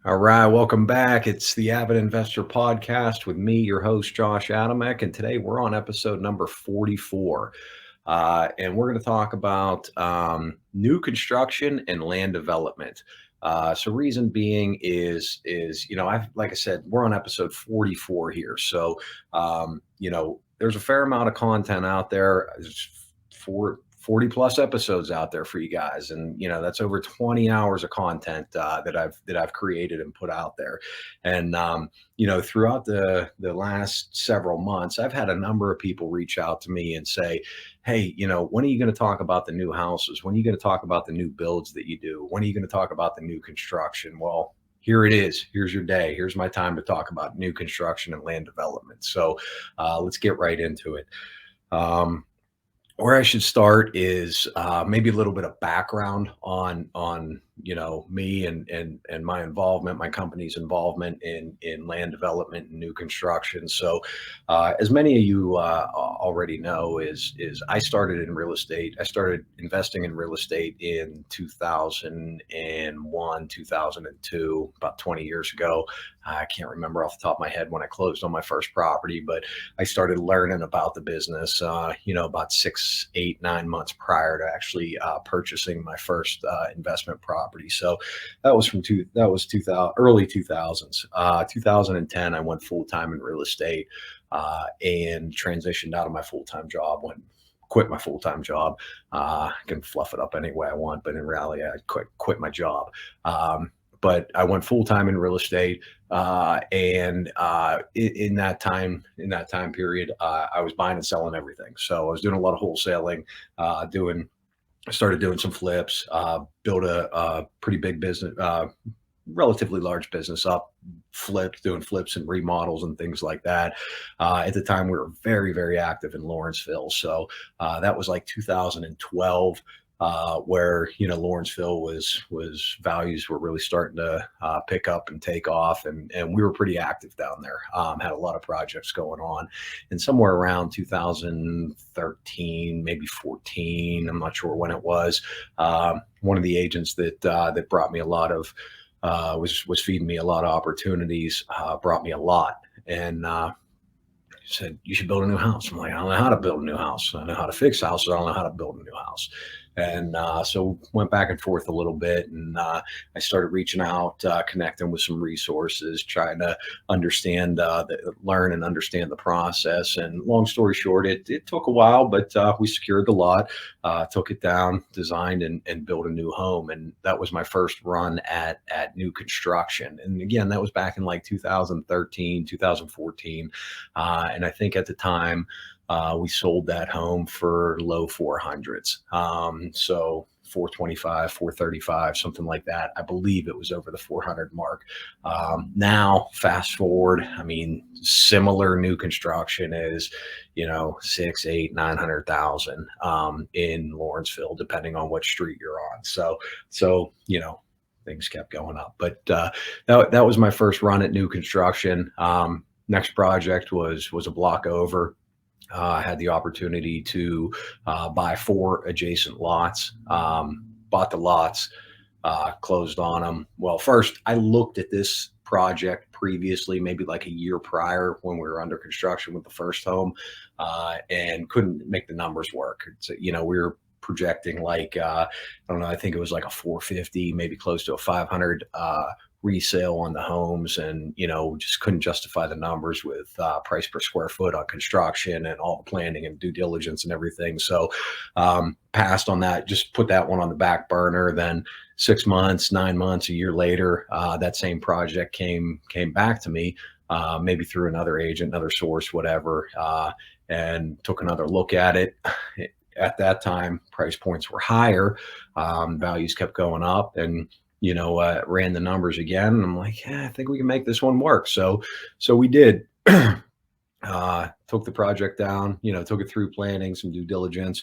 All right, welcome back. It's the Avid Investor Podcast with me, your host, Josh Adamek. And today we're on episode number 44. And we're going to talk about new construction and land development. So reason being like I said, we're on episode 44 here. So, there's a fair amount of content out there. There's 40 plus episodes out there for you guys, and that's over 20 hours of content that I've created and put out there. And throughout the last several months, I've had a number of people reach out to me and say, hey, when are you going to talk about the new houses? When are you going to talk about the new builds that you do? When are you going to talk about the new construction? Well, here it is. Here's your day. Here's my time to talk about new construction and land development. So let's get right into it. Where I should start is maybe a little bit of background on me and my involvement, my company's involvement in land development and new construction. So, as many of you already know, is I started in real estate. I started investing in real estate in 2001, 2002, about 20 years ago. I can't remember off the top of my head when I closed on my first property, but I started learning about the business, about 6, 8, 9 months prior to actually purchasing my first investment property. So that was early 2000s. 2010, I went full time in real estate and transitioned out of my full time job. Quit my full time job. I can fluff it up any way I want, but in reality, I quit my job. But I went full time in real estate, and in that time period, I was buying and selling everything. So I was doing a lot of wholesaling, started doing some flips, built a pretty big business, relatively large business up, doing flips and remodels and things like that. At the time, we were very, very active in Lawrenceville. So that was like 2012. Where Lawrenceville was values were really starting to pick up and take off, and we were pretty active down there. Had a lot of projects going on, and somewhere around 2013, maybe 14, I'm not sure when it was. One of the agents that brought me a lot of was feeding me a lot of opportunities, brought me a lot, and said, you should build a new house. I'm like, I don't know how to build a new house. I know how to fix houses. I don't know how to build a new house. And so went back and forth a little bit. And I started reaching out, connecting with some resources, trying to learn and understand the process. And long story short, it took a while, but we secured the lot, took it down, designed and built a new home. And that was my first run at new construction. And again, that was back in like 2013, 2014. And I think at the time, we sold that home for low 400s. So 425, 435, something like that. I believe it was over the 400 mark. Now, fast forward, I mean, similar new construction is, 6, 8, 900,000 in Lawrenceville, depending on what street you're on. So things kept going up. But that was my first run at new construction. Next project was a block over. I had the opportunity to buy 4 adjacent lots, bought the lots, closed on them. Well, first I looked at this project previously, maybe like a year prior when we were under construction with the first home, and couldn't make the numbers work. So, we were projecting like, I don't know, I think it was like a 450, maybe close to a 500, resale on the homes, and just couldn't justify the numbers with price per square foot on construction and all the planning and due diligence and everything. So passed on that, just put that one on the back burner. Then 6 months, 9 months, a year later, that same project came back to me, maybe through another agent, another source, whatever, and took another look at it. At that time, price points were higher, values kept going up, and ran the numbers again. And I'm like, yeah, I think we can make this one work. So we did. Took the project down, took it through planning, some due diligence,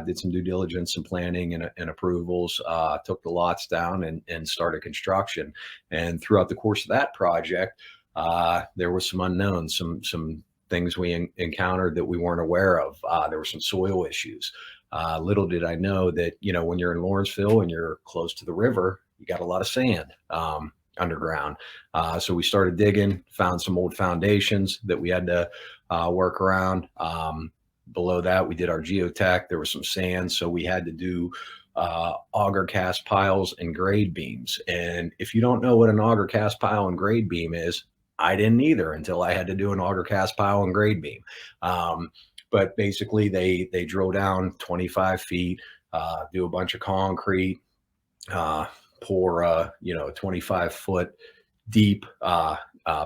did some due diligence, some planning and approvals, took the lots down and started construction. And throughout the course of that project, there was some unknowns, some things we encountered that we weren't aware of. There were some soil issues. Little did I know that, when you're in Lawrenceville and you're close to the river, you got a lot of sand. underground. So we started digging, found some old foundations that we had to work around. Below that, we did our geotech. There was some sand, so we had to do auger cast piles and grade beams. And if you don't know what an auger cast pile and grade beam is, I didn't either until I had to do an auger cast pile and grade beam. But basically, they drill down 25 feet, do a bunch of concrete, uh, pour a 25-foot deep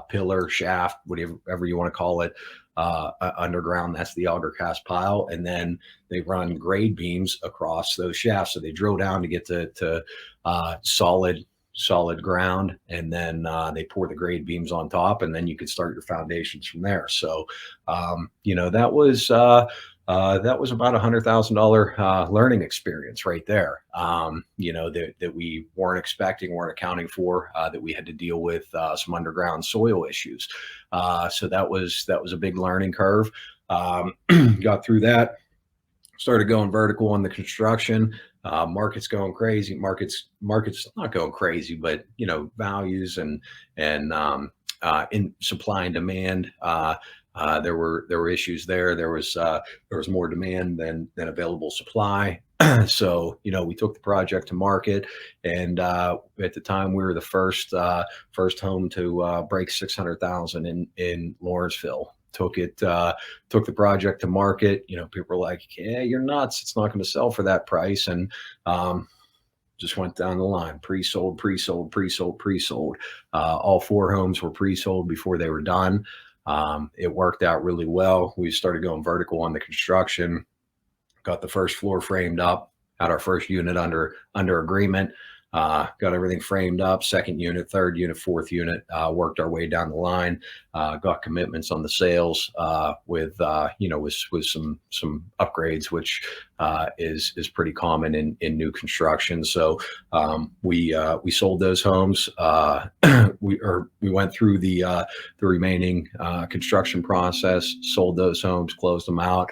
pillar shaft, whatever you want to call it, underground. That's the auger cast pile, and then they run grade beams across those shafts. So they drill down to get to solid ground, and then they pour the grade beams on top, and then you could start your foundations from there. So that was about $100,000 learning experience right there. That we weren't expecting, weren't accounting for, that we had to deal with some underground soil issues. So that was a big learning curve. Got through that, started going vertical on the construction. Market's going crazy. Market's not going crazy, but values and in supply and demand. There were issues there. There was more demand than available supply. So we took the project to market, and at the time we were the first home to break 600,000 in Lawrenceville. Took the project to market. People were like, "Yeah, you're nuts. It's not going to sell for that price." And just went down the line, pre-sold, pre-sold, pre-sold, pre-sold. All 4 homes were pre-sold before they were done. It worked out really well. We started going vertical on the construction, got the first floor framed up, had our first unit under agreement, got everything framed up, second unit, third unit, fourth unit, worked our way down the line, got commitments on the sales with some upgrades, which is pretty common in new construction. So we sold those homes. We went through the remaining construction process, sold those homes, closed them out.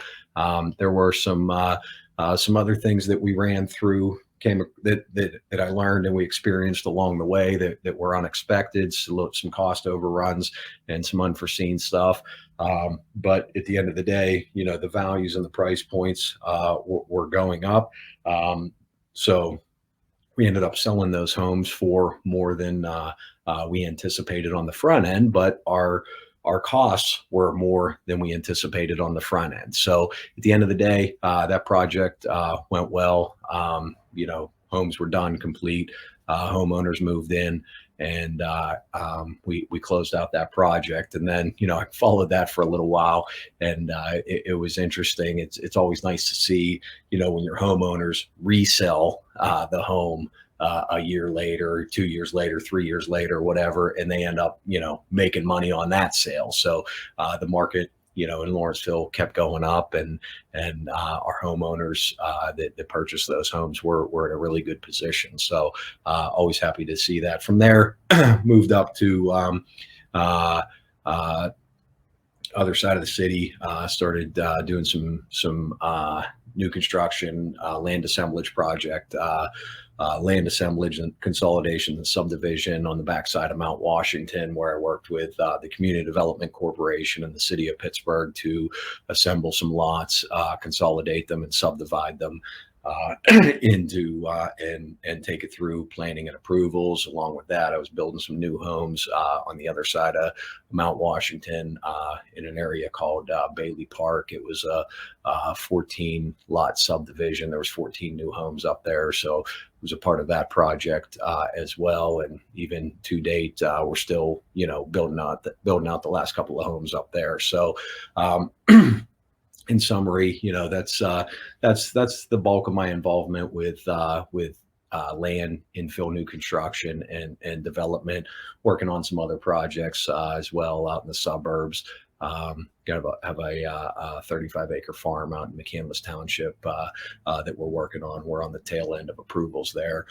There were some other things that we ran through that I learned and we experienced along the way that were unexpected, some cost overruns and some unforeseen stuff. But at the end of the day, the values and the price points were going up. So we ended up selling those homes for more than we anticipated on the front end, but our costs were more than we anticipated on the front end. So at the end of the day, that project went well. Homes were done, complete. Homeowners moved in, and we closed out that project. And then I followed that for a little while, and it was interesting. It's always nice to see when your homeowners resell the home a year later, 2 years later, 3 years later, whatever, and they end up making money on that sale. So the market in Lawrenceville kept going up, and our homeowners that purchased those homes were in a really good position. So always happy to see that. From there, moved up to other side of the city, started doing some new construction, land assemblage project, land assemblage and consolidation and subdivision on the backside of Mount Washington, where I worked with the Community Development Corporation and the city of Pittsburgh to assemble some lots, consolidate them and subdivide them into and take it through planning and approvals. Along with that, I was building some new homes on the other side of Mount Washington in an area called Bailey Park. It was a 14 lot subdivision. There was 14 new homes up there, so it was a part of that project as well. And even to date, we're still building out the last couple of homes up there. So in summary, that's the bulk of my involvement with land infill, new construction, and development. Working on some other projects as well out in the suburbs. Have a 35-acre farm out in McCandless Township that we're working on. We're on the tail end of approvals there,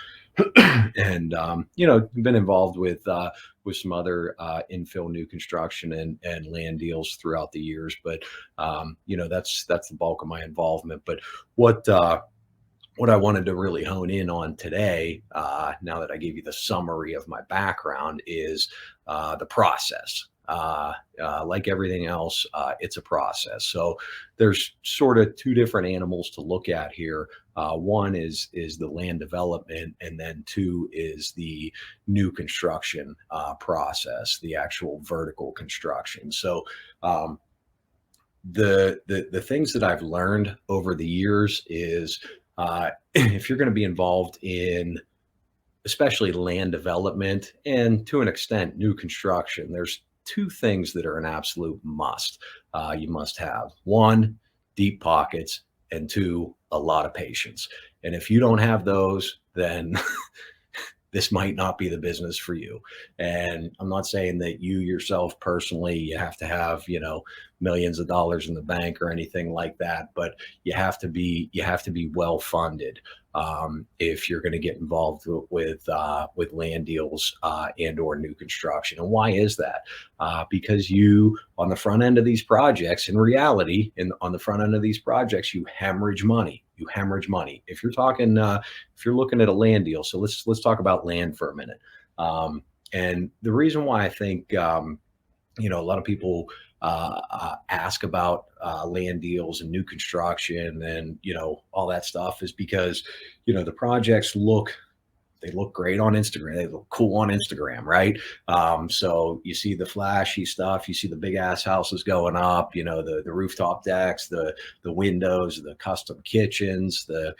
and been involved with some other infill, new construction, and land deals throughout the years. But that's the bulk of my involvement. But what I wanted to really hone in on today, now that I gave you the summary of my background, is the process. Like everything else, it's a process. So there's sort of two different animals to look at here. One is the land development, and then two is the new construction process, the actual vertical construction. So um, the things that I've learned over the years is if you're going to be involved in especially land development and to an extent new construction, there's two things that are an absolute must. You must have one, deep pockets, and two, a lot of patience. And if you don't have those, then this might not be the business for you. And I'm not saying that you yourself personally, you have to have, millions of dollars in the bank or anything like that, but you have to be well funded if you're going to get involved with land deals and or new construction. And why is that? Because you on the front end of these projects, in reality, on the front end of these projects, you hemorrhage money. You hemorrhage money. If you're looking at a land deal, so let's talk about land for a minute. And the reason why I think a lot of people ask about land deals and new construction and all that stuff is because the projects look great on Instagram. They look cool on Instagram, right? So you see the flashy stuff, you see the big ass houses going up, the rooftop decks, the windows, the custom kitchens, the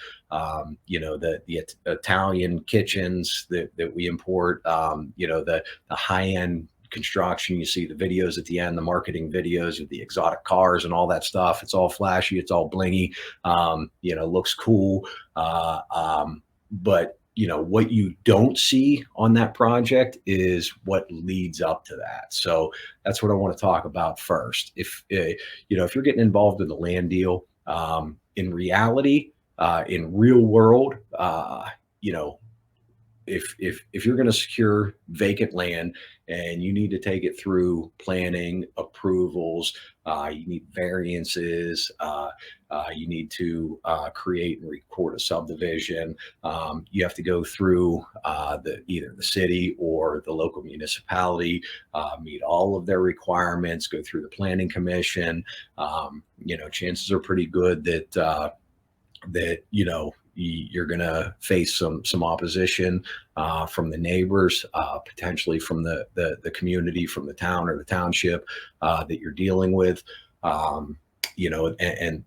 Italian kitchens that we import, the high end construction. You see the videos at the end, the marketing videos of the exotic cars and all that stuff. It's all flashy, it's all blingy, looks cool. But what you don't see on that project is what leads up to that. So that's what I want to talk about first. If you're getting involved in a land deal, in reality, in real world, you know, if you're going to secure vacant land and you need to take it through planning approvals, you need variances, you need to create and record a subdivision. You have to go through either the city or the local municipality, meet all of their requirements, go through the planning commission. Chances are pretty good that you're going to face some opposition from the neighbors, potentially from the community, from the town or the township that you're dealing with. And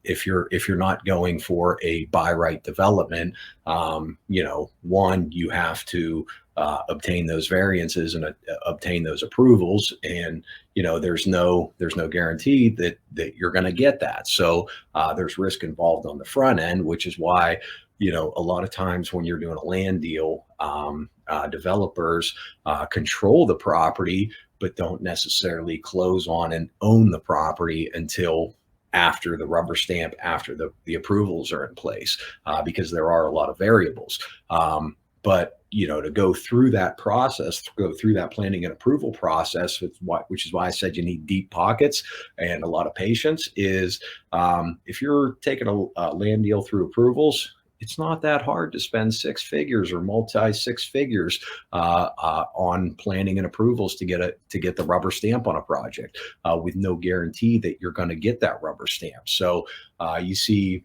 if you're not going for a by right development, one, you have to obtain those variances and obtain those approvals, and there's no guarantee that you're going to get that. So there's risk involved on the front end, which is why a lot of times when you're doing a land deal, developers control the property, but don't necessarily close on and own the property until after the rubber stamp, after the approvals are in place, because there are a lot of variables. But to go through that process, to go through that planning and approval process, which is why I said you need deep pockets and a lot of patience, is if you're taking a land deal through approvals, it's not that hard to spend six figures or multi six figures on planning and approvals to get the rubber stamp on a project, with no guarantee that you're going to get that rubber stamp. So you see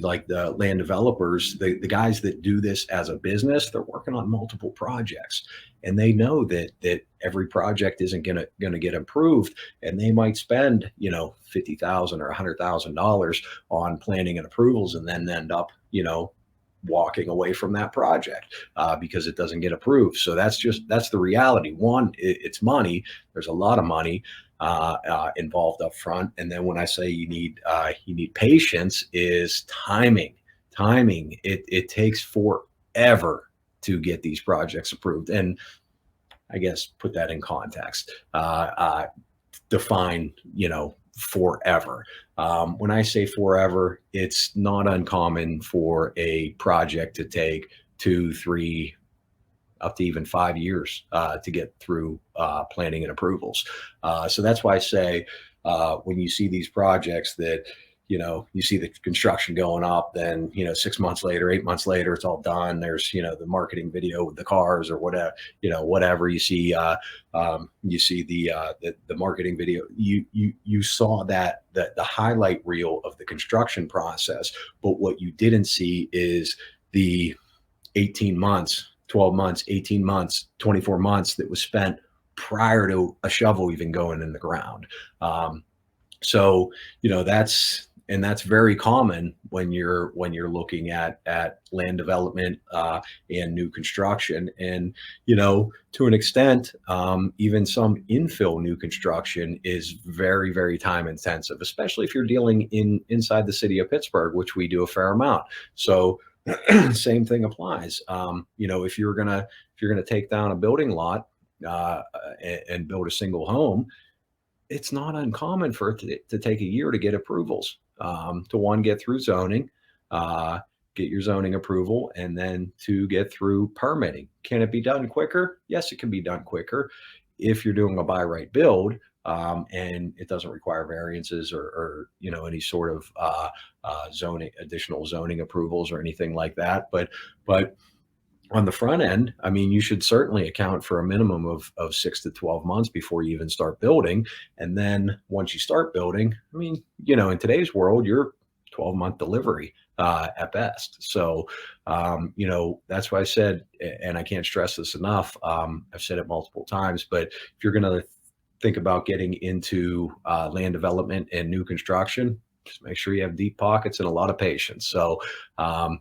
like the land developers, the guys that do this as a business, they're working on multiple projects, and they know that every project isn't gonna get improved, and they might spend $50,000 or $100,000 on planning and approvals, and then end up walking away from that project because it doesn't get approved. So that's the reality. One, it's money. There's a lot of money involved up front, and then when I say you need patience, is timing. It takes forever to get these projects approved, and I guess put that in context. Define forever. When I say forever, it's not uncommon for a project to take 2, 3, up to even 5 years to get through planning and approvals. So that's why I say when you see these projects that you see the construction going up, then 6 months later, 8 months later, it's all done. There's the marketing video with the cars or whatever, whatever you see. You see the marketing video. You saw that the highlight reel of the construction process, but what you didn't see is the 18 months, 12 months, 18 months, 24 months that was spent prior to a shovel even going in the ground. So that's very common when you're looking at land development and new construction. And to an extent, even some infill new construction is very, very time intensive, especially if you're dealing inside the city of Pittsburgh, which we do a fair amount. So same thing applies. If you're gonna take down a building lot and build a single home, it's not uncommon for it to take a year to get approvals, to get through zoning, get your zoning approval, and then to get through permitting. Can it be done quicker? Yes, it can be done quicker if you're doing a buy right build, and it doesn't require variances or any sort of additional zoning approvals or anything like that. But on the front end, I mean, you should certainly account for a minimum of 6 to 12 months before you even start building. And then once you start building, I mean, in today's world, you're 12-month delivery at best. So, that's why I said, and I can't stress this enough, I've said it multiple times, but if you're going to think about getting into land development and new construction, just make sure you have deep pockets and a lot of patience. So,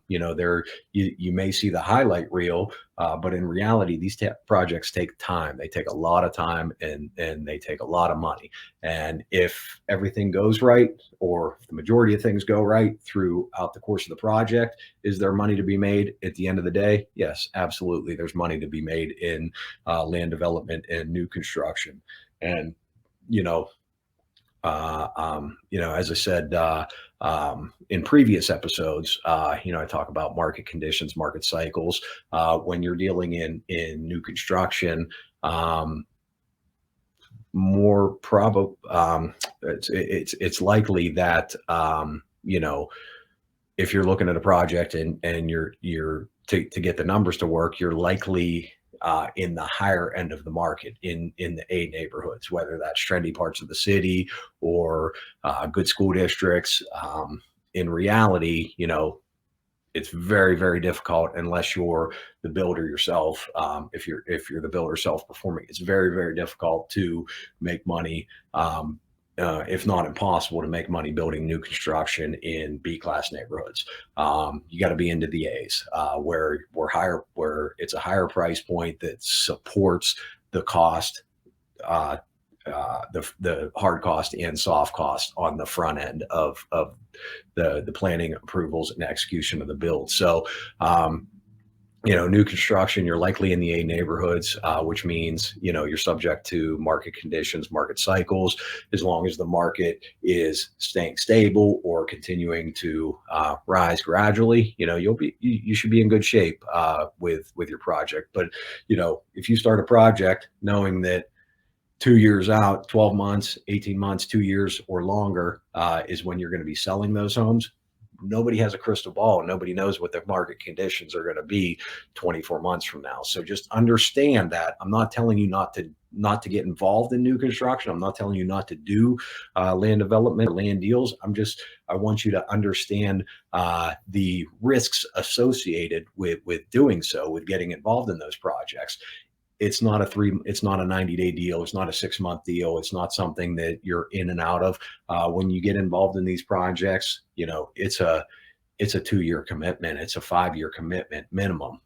you may see the highlight reel, but in reality, these projects take time. They take a lot of time and they take a lot of money. And if everything goes right, or if the majority of things go right throughout the course of the project, is there money to be made at the end of the day? Yes, absolutely. There's money to be made in land development and new construction. And, as I said in previous episodes, I talk about market conditions, market cycles. When you're dealing in new construction, more probable, it's likely that if you're looking at a project and you're to get the numbers to work, you're likely in the higher end of the market in the A neighborhoods, whether that's trendy parts of the city or good school districts. In reality, it's very, very difficult unless you're the builder yourself. If you're the builder self-performing, it's very, very difficult to make money. If not impossible to make money building new construction in B-class neighborhoods. You got to be into the A's, where it's a higher price point that supports the cost, the hard cost and soft cost on the front end of the planning, approvals, and execution of the build. So, new construction, you're likely in the A neighborhoods, which means, you're subject to market conditions, market cycles. As long as the market is staying stable or continuing to rise gradually, you should be in good shape with your project. But, if you start a project knowing that 2 years out, 12 months, 18 months, 2 years or longer is when you're going to be selling those homes, nobody has a crystal ball. Nobody knows what the market conditions are going to be 24 months from now. So just understand that. I'm not telling you not to get involved in new construction. I'm not telling you not to do land development or land deals. I want you to understand the risks associated with doing so, with getting involved in those projects. It's not a 90-day deal. It's not a 6-month deal. It's not something that you're in and out of. When you get involved in these projects, it's a 2-year commitment. It's a 5-year commitment minimum,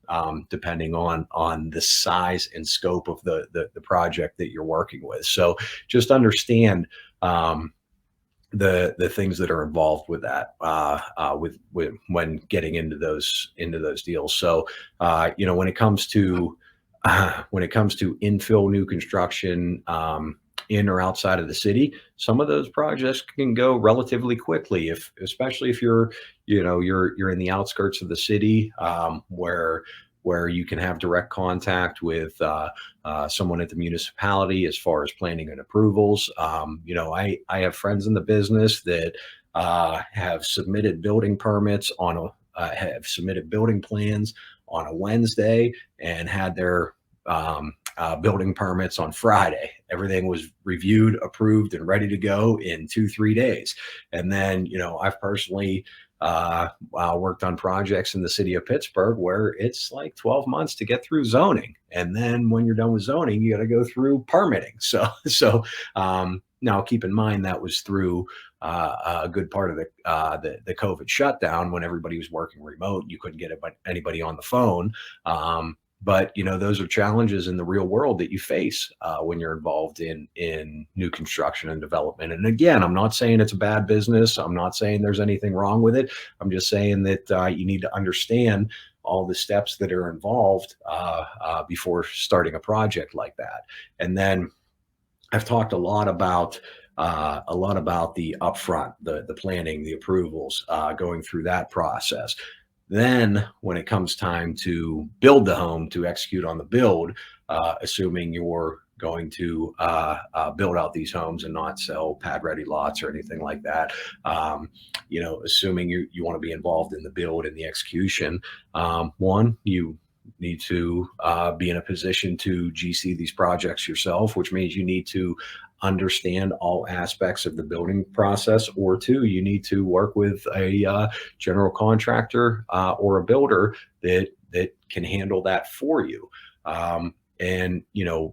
depending on the size and scope of the project that you're working with. So just understand the things that are involved with that, with when getting into those deals. So when it comes to infill new construction, in or outside of the city, some of those projects can go relatively quickly, especially if you're in the outskirts of the city, where you can have direct contact with someone at the municipality as far as planning and approvals. I have friends in the business that have submitted building permits on a have submitted building plans on a Wednesday and had their building permits on Friday. Everything was reviewed, approved, and ready to go in 2, 3 days. And then, I've personally worked on projects in the city of Pittsburgh where it's like 12 months to get through zoning. And then when you're done with zoning, you got to go through permitting. Now keep in mind that was through a good part of the COVID shutdown when everybody was working remote. You couldn't get anybody on the phone. But those are challenges in the real world that you face when you're involved in new construction and development. And again, I'm not saying it's a bad business. I'm not saying there's anything wrong with it. I'm just saying that you need to understand all the steps that are involved before starting a project like that. And then I've talked a lot about the upfront, the planning, the approvals, going through that process. Then, when it comes time to build the home, to execute on the build, assuming you're going to build out these homes and not sell pad ready lots or anything like that, assuming you want to be involved in the build and the execution, one, you need to be in a position to GC these projects yourself, which means you need to understand all aspects of the building process, or two, you need to work with a general contractor or a builder that can handle that for you. And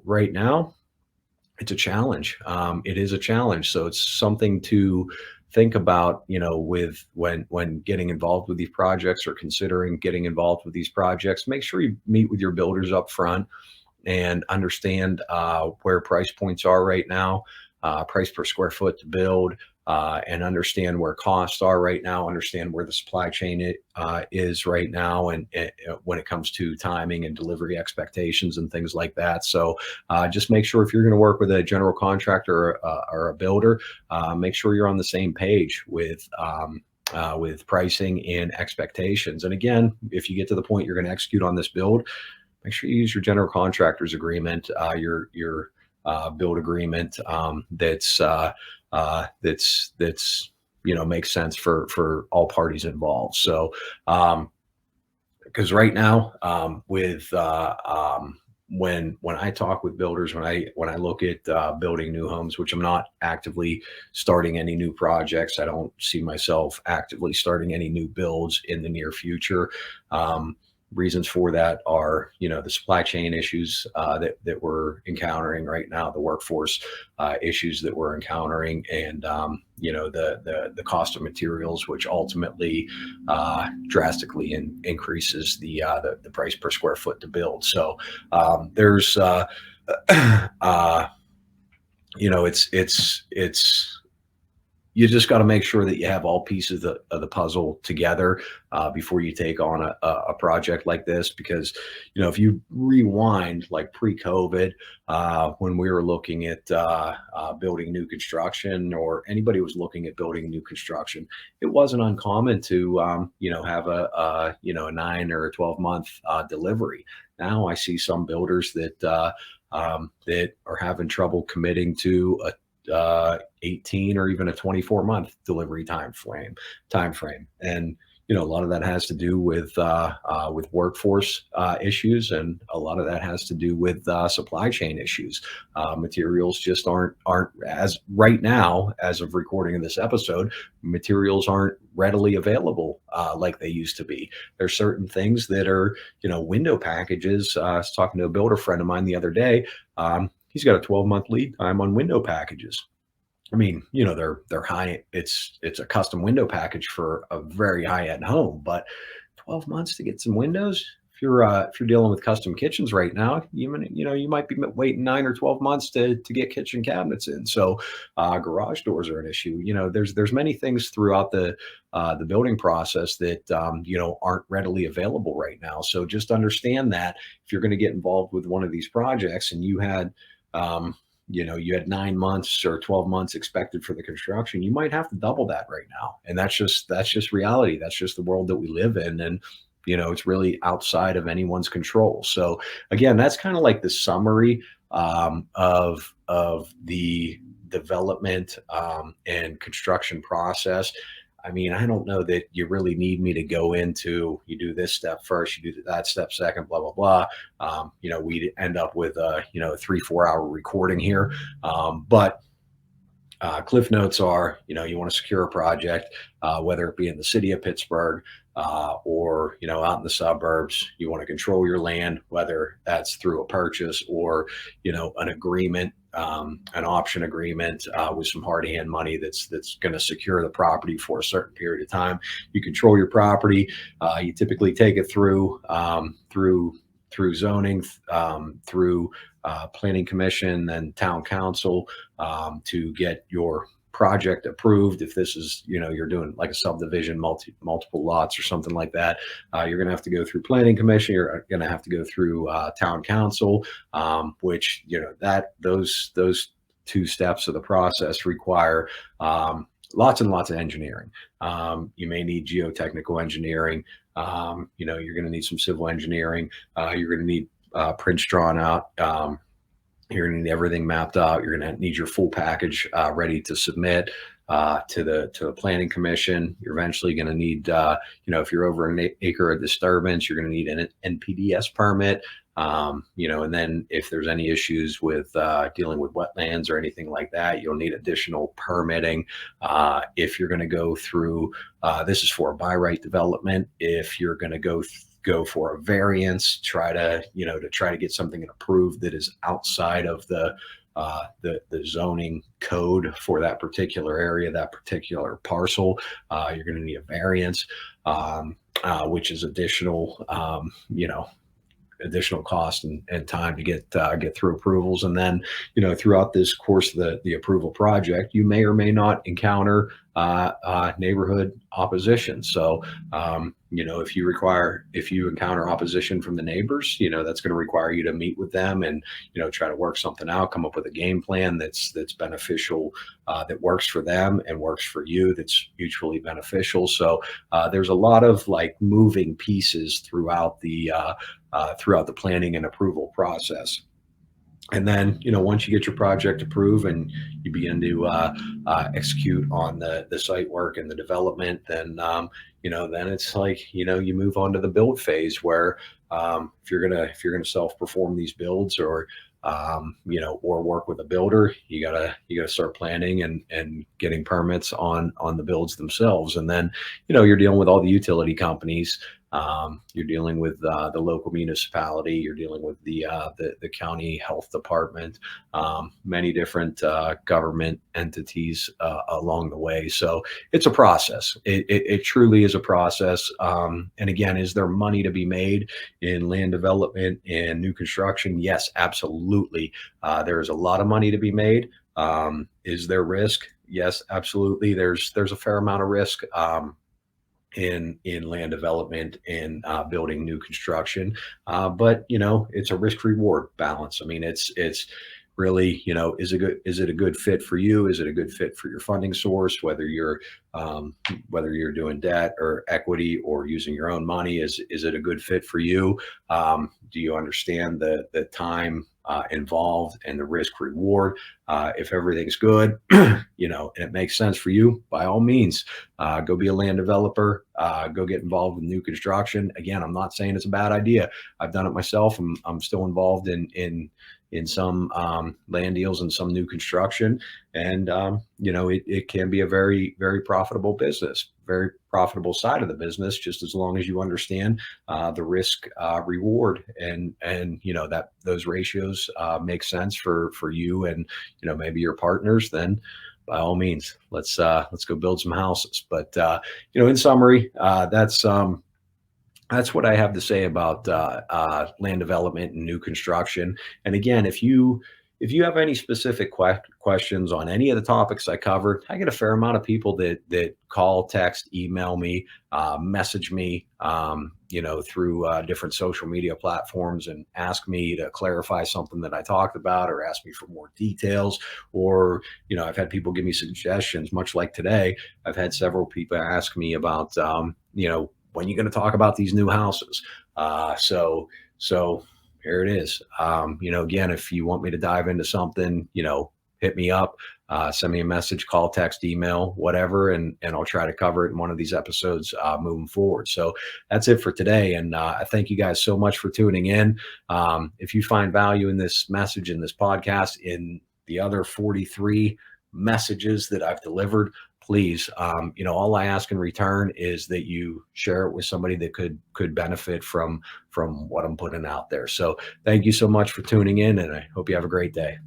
right now it's a challenge. It is a challenge, so it's something to think about, with when getting involved with these projects or considering getting involved with these projects. Make sure you meet with your builders up front and understand where price points are right now, price per square foot to build, and understand where costs are right now, understand where the supply chain is right now, and when it comes to timing and delivery expectations and things like that. So just make sure, if you're going to work with a general contractor or a builder, make sure you're on the same page with pricing and expectations. And again, if you get to the point you're going to execute on this build, make sure you use your general contractor's agreement, your build agreement, that's makes sense for all parties involved. So because right now, with when I talk with builders, when I look at building new homes, which I'm not actively starting any new projects, I don't see myself actively starting any new builds in the near future. Reasons for that are, the supply chain issues that we're encountering right now, the workforce issues that we're encountering, and the cost of materials, which ultimately drastically increases the price per square foot to build. So there's it's you just got to make sure that you have all pieces of the puzzle together before you take on a project like this. Because, if you rewind like pre-COVID, when we were looking at building new construction, or anybody was looking at building new construction, it wasn't uncommon to, have a 9 or a 12-month delivery. Now I see some builders that are having trouble committing to a 18 or even a 24-month delivery time frame. And a lot of that has to do with workforce issues, and a lot of that has to do with supply chain issues. Materials just aren't, as right now, as of recording of this episode, materials aren't readily available like they used to be. There's certain things that are, window packages. I was talking to a builder friend of mine the other day. He's got a 12-month lead time on window packages. I mean, they're high. It's a custom window package for a very high-end home, but 12 months to get some windows. If you're dealing with custom kitchens right now, you might be waiting 9 or 12 months to get kitchen cabinets in. So garage doors are an issue. There's many things throughout the building process that aren't readily available right now. So just understand that if you're going to get involved with one of these projects and you had you had 9 months or 12 months expected for the construction, you might have to double that right now. And that's just reality. That's just the world that we live in. And, it's really outside of anyone's control. So again, that's kind of like the summary of the development and construction process, I mean, I don't know that you really need me to go into, you do this step first, you do that step second, blah, blah, blah. We'd end up with a, 3, 4 hour recording here. But Cliff notes are, you want to secure a project, whether it be in the city of Pittsburgh or, out in the suburbs. You want to control your land, whether that's through a purchase or, an agreement, an option agreement with some hard hand money that's going to secure the property for a certain period of time. You control your property. You typically take it through zoning, through planning commission, then town council to get your project approved. If this is, you're doing like a subdivision, multiple lots or something like that, you're going to have to go through planning commission. You're going to have to go through town council, which, those two steps of the process require lots and lots of engineering. You may need geotechnical engineering. You're going to need some civil engineering. You're going to need prints drawn out. You're going to need everything mapped out. You're going to need your full package ready to submit to the planning commission. You're eventually going to need, if you're over an acre of disturbance, you're going to need an NPDES permit. And then if there's any issues with dealing with wetlands or anything like that, you'll need additional permitting. If you're going to go through, this is for a by right development. If you're going to go for a variance, try to get something approved that is outside of the zoning code for that particular area, that particular parcel, you're going to need a variance, which is additional, additional cost and time to get through approvals. And then, throughout this course of the approval project, you may or may not encounter neighborhood opposition. So, if you encounter opposition from the neighbors, that's going to require you to meet with them and, try to work something out, come up with a game plan that's beneficial, that works for them and works for you, that's mutually beneficial. So there's a lot of like moving pieces throughout the planning and approval process. And then, once you get your project approved and you begin to execute on the site work and the development, then, then it's like, you move on to the build phase where if you're gonna self-perform these builds or or work with a builder, you gotta start planning and getting permits on the builds themselves. And then, you're dealing with all the utility companies. You're dealing with the local municipality. You're dealing with the county health department, many different government entities along the way. So it's a process. It truly is a process. And again, is there money to be made in land development and new construction? Yes, absolutely. There is a lot of money to be made. Is there risk? Yes, absolutely. There's a fair amount of risk. In land development and building new construction, but it's a risk reward balance. I mean, it's really, is it a good fit for you? Is it a good fit for your funding source? Whether you're doing debt or equity or using your own money, is it a good fit for you? Do you understand the time involved and the risk reward? If everything's good, and it makes sense for you, by all means, go be a land developer, go get involved with new construction. Again, I'm not saying it's a bad idea. I've done it myself. I'm still involved in some land deals and some new construction. And, it can be a very, very profitable business, very profitable side of the business, just as long as you understand the risk reward and that those ratios make sense for you and, maybe your partners. Then by all means, let's go build some houses. But, in summary, that's what I have to say about land development and new construction. And again, if you have any specific questions on any of the topics I covered, I get a fair amount of people that call, text, email me, message me, through different social media platforms and ask me to clarify something that I talked about or ask me for more details. Or, I've had people give me suggestions, much like today. I've had several people ask me about, when are you going to talk about these new houses? So here it is. Again, if you want me to dive into something, hit me up, send me a message, call, text, email, whatever, and I'll try to cover it in one of these episodes moving forward. So that's it for today. And I thank you guys so much for tuning in. If you find value in this message, in this podcast, in the other 43 messages that I've delivered, please, all I ask in return is that you share it with somebody that could benefit from what I'm putting out there. So thank you so much for tuning in, and I hope you have a great day.